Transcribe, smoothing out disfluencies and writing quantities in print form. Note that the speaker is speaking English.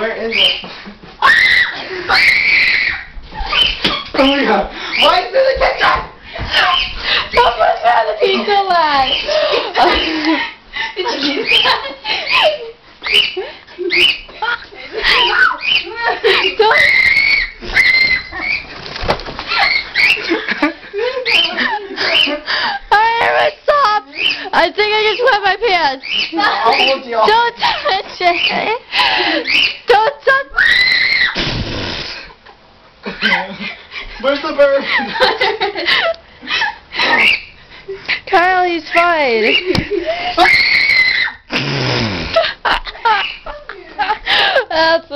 Where is it? Oh my god. Why is it in the kitchen? Someone's got the pizza line. Don't. Alright, stop. I think I just wet my pants. I'll hold you off. Don't touch it. Don't touch. Where's the bird? Kyle, he's fine. That's